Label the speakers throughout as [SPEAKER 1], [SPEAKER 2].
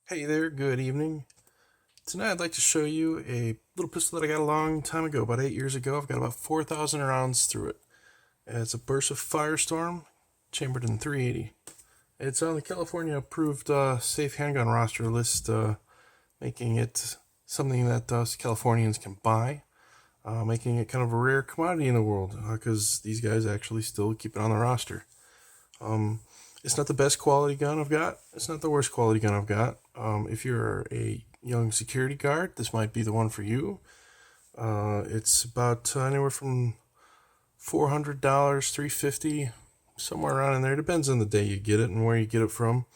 [SPEAKER 1] Hey there, good evening. Tonight I'd like to show you a little pistol that I got a long time ago, about 8 years ago. I've got about 4,000 rounds through it. It's a Bersa Firestorm, chambered in 380. It's on the California approved safe handgun roster list, making it something that us Californians can buy, making it kind of a rare commodity in the world, because these guys actually still keep it on the roster. It's not the best quality gun I've got. It's not the worst quality gun I've got. If you're a young security guard, this might be the one for you. It's about anywhere from $400, $350, somewhere around in there. Depends on the day you get it and where you get it from.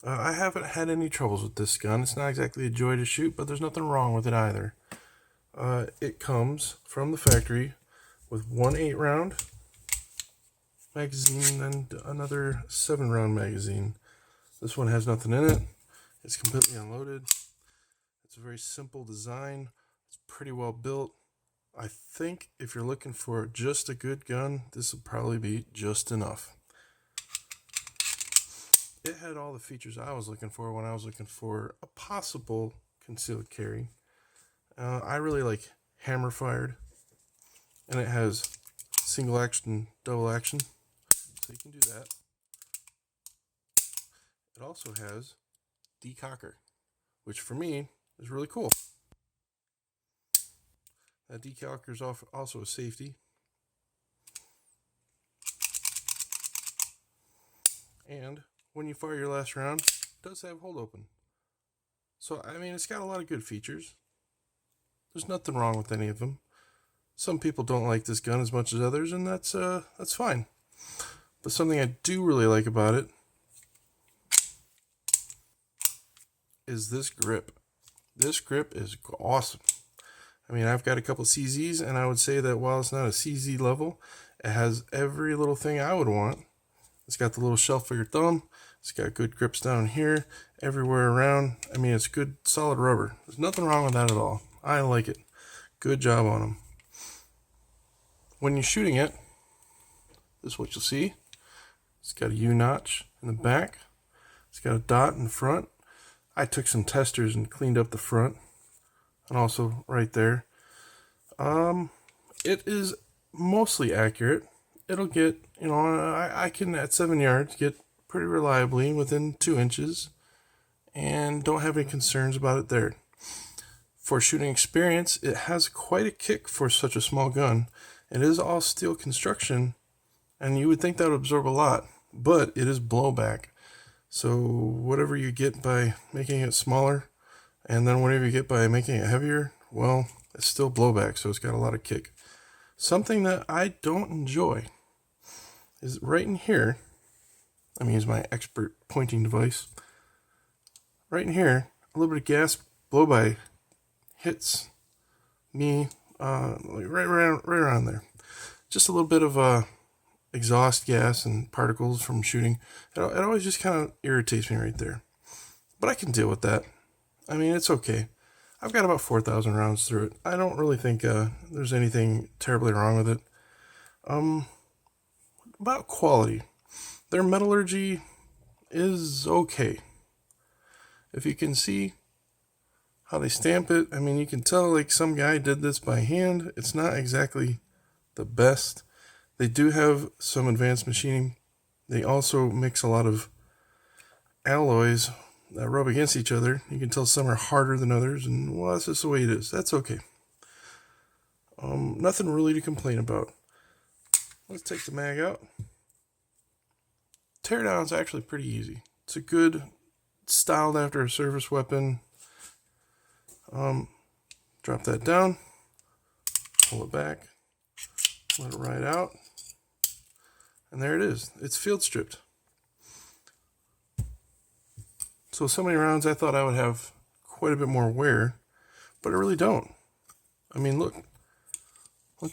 [SPEAKER 1] I haven't had any troubles with this gun. It's not exactly a joy to shoot, but there's nothing wrong with it either. It comes from the factory with one 8-round magazine and another 7-round magazine. This one has nothing in it. It's completely unloaded. It's a very simple design. It's pretty well built. I think if you're looking for just a good gun, this would probably be just enough. It had all the features I was looking for when I was looking for a possible concealed carry. I really like hammer fired, and it has single action, double action, so you can do that. It also has decocker, which for me is really cool. That decocker is also a safety. And when you fire your last round, it does have hold open. So, I mean, it's got a lot of good features. There's nothing wrong with any of them. Some people don't like this gun as much as others, and that's fine. But something I do really like about it is this grip. This grip is awesome. I mean, I've got a couple CZs, and I would say that while it's not a CZ level, it has every little thing I would want. It's got the little shelf for your thumb. It's got good grips down here, everywhere around. I mean, it's good, solid rubber. There's nothing wrong with that at all. I like it. Good job on them. When you're shooting it, this is what you'll see. It's got a U-notch in the back. It's got a dot in the front. I took some testers and cleaned up the front, and also right there. It is mostly accurate. It'll get, I can at 7 yards get pretty reliably within 2 inches, and don't have any concerns about it there. For shooting experience, it has quite a kick for such a small gun. It is all steel construction, and you would think that would absorb a lot, but it is blowback. So whatever you get by making it smaller, and then whatever you get by making it heavier, well, it's still blowback, so it's got a lot of kick. Something that I don't enjoy is right in here. Let me use my expert pointing device. Right in here, a little bit of gas blow-by hits me right around there. Just a little bit of exhaust gas and particles from shooting. It always just kind of irritates me right there. But I can deal with that. I mean, it's okay. I've got about 4,000 rounds through it. I don't really think there's anything terribly wrong with it. About quality. Their metallurgy is okay. If you can see how they stamp it, I mean, you can tell like some guy did this by hand. It's not exactly the best. They do have some advanced machining. They also mix a lot of alloys that rub against each other. You can tell some are harder than others, and well, that's just the way it is. That's okay. Nothing really to complain about. Let's take the mag out. Teardown is actually pretty easy. It's a good, styled after a service weapon. Drop that down, pull it back, let it ride out, and there it is. It's field stripped. So many rounds I thought I would have quite a bit more wear, but I really don't. I mean, look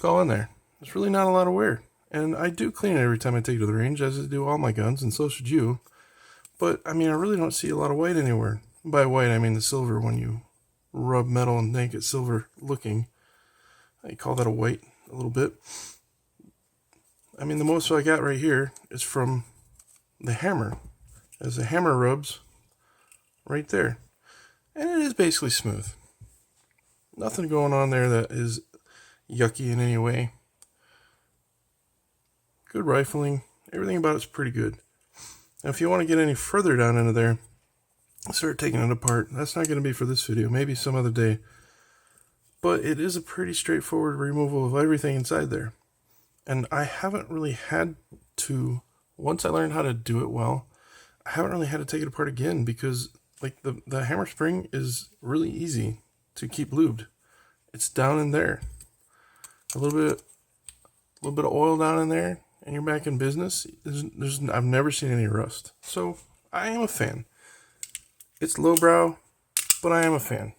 [SPEAKER 1] all in there. There's really not a lot of wear. And I do clean it every time I take it to the range, as I do all my guns, and so should you. But, I mean, I really don't see a lot of white anywhere. By white, I mean the silver. When you rub metal and make it silver looking, I call that a white a little bit. I mean, the most I got right here is from the hammer. As the hammer rubs right there. And it is basically smooth. Nothing going on there that is yucky in any way. Good rifling. Everything about it's pretty good. Now, if you want to get any further down into there, start taking it apart. That's not going to be for this video. Maybe some other day. But it is a pretty straightforward removal of everything inside there. And I haven't really had to, once I learned how to do it well, I haven't really had to take it apart again because like the hammer spring is really easy to keep lubed. It's down in there. A little bit of oil down in there, and you're back in business. I've never seen any rust. So I am a fan. It's lowbrow, but I am a fan.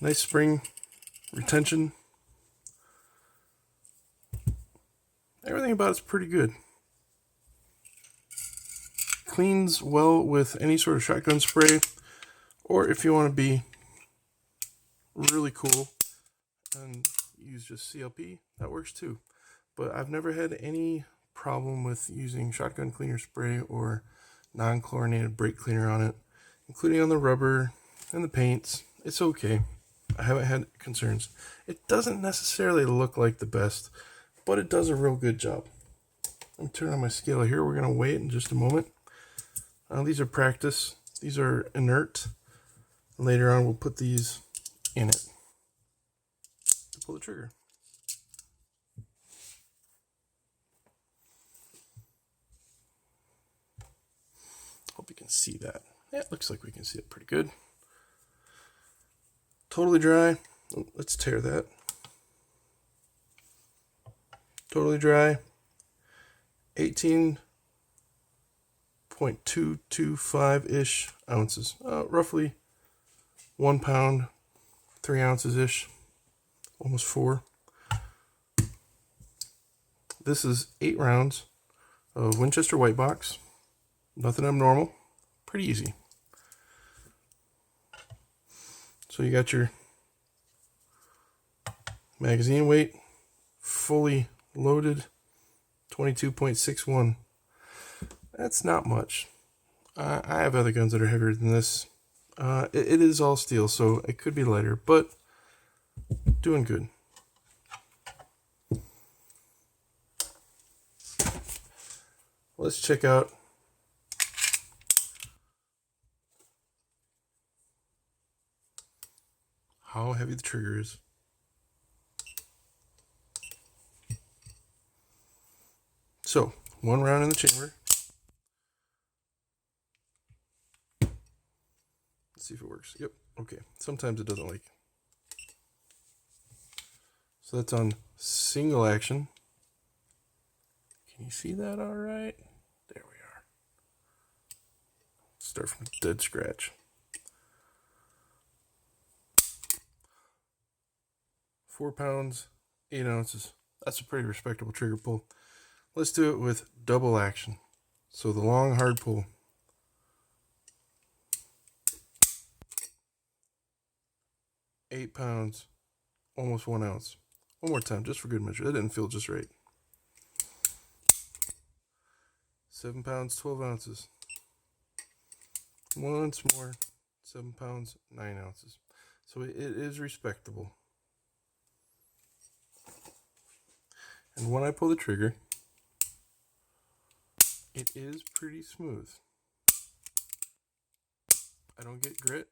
[SPEAKER 1] Nice spring retention. Everything about it's pretty good. Cleans well with any sort of shotgun spray, or if you want to be really cool and use just CLP, that works too. But I've never had any problem with using shotgun cleaner spray or non-chlorinated brake cleaner on it, including on the rubber and the paints. It's okay. I haven't had concerns. It doesn't necessarily look like the best, but it does a real good job. Let me turn on my scale here. We're going to weigh it in just a moment. These are practice. These are inert. Later on, we'll put these in it to pull the trigger. Hope you can see that. Yeah, it looks like we can see it pretty good. Totally dry. Let's tear that. Totally dry. 18.225-ish ounces. Roughly 1 pound, 3 ounces-ish. Almost 4. This is 8 rounds of Winchester white box. Nothing abnormal. Pretty easy. So you got your magazine weight, fully loaded, 22.61. That's not much. I have other guns that are heavier than this. It is all steel, so it could be lighter, but doing good. Let's check out how heavy the trigger is. So, 1 round in the chamber. Let's see if it works. Yep, okay. Sometimes it doesn't like. So that's on single action. Can you see that all right? There we are. Start from dead scratch. 4 pounds, 8 ounces. That's a pretty respectable trigger pull. Let's do it with double action. So the long, hard pull. 8 pounds, almost 1 ounce. One more time, just for good measure. That didn't feel just right. 7 pounds, 12 ounces. Once more, 7 pounds, 9 ounces. So it is respectable. And when I pull the trigger, it is pretty smooth. I don't get grit.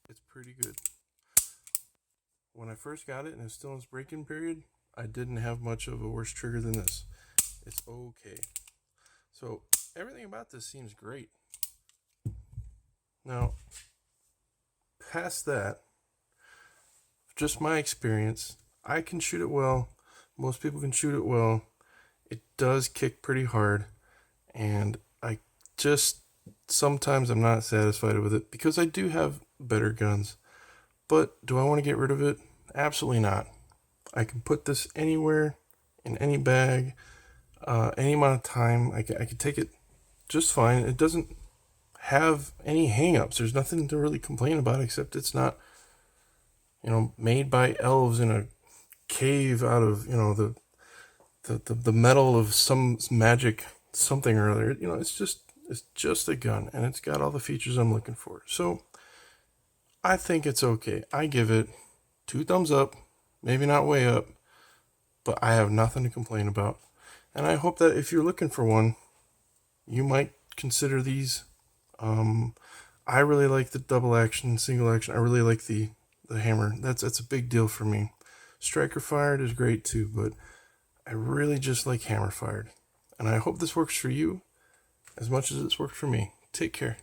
[SPEAKER 1] It's pretty good. When I first got it and it's still in its break-in period, I didn't have much of a worse trigger than this. It's okay. So everything about this seems great. Now, past that, just my experience, I can shoot it well. Most people can shoot it well. It does kick pretty hard. And I just, sometimes I'm not satisfied with it because I do have better guns. But do I want to get rid of it? Absolutely not. I can put this anywhere, in any bag, any amount of time. I can take it just fine. It doesn't have any hang-ups. There's nothing to really complain about except it's not, made by elves in a cave out of, the metal of some magic something or other. It's just a gun, and it's got all the features I'm looking for. So I think it's okay. I give it 2 thumbs up, maybe not way up, but I have nothing to complain about. And I hope that if you're looking for one, you might consider these. I really like the double action, single action. I really like the hammer. That's a big deal for me. Striker fired is great too, but I really just like hammer fired. And I hope this works for you as much as it's worked for me. Take care.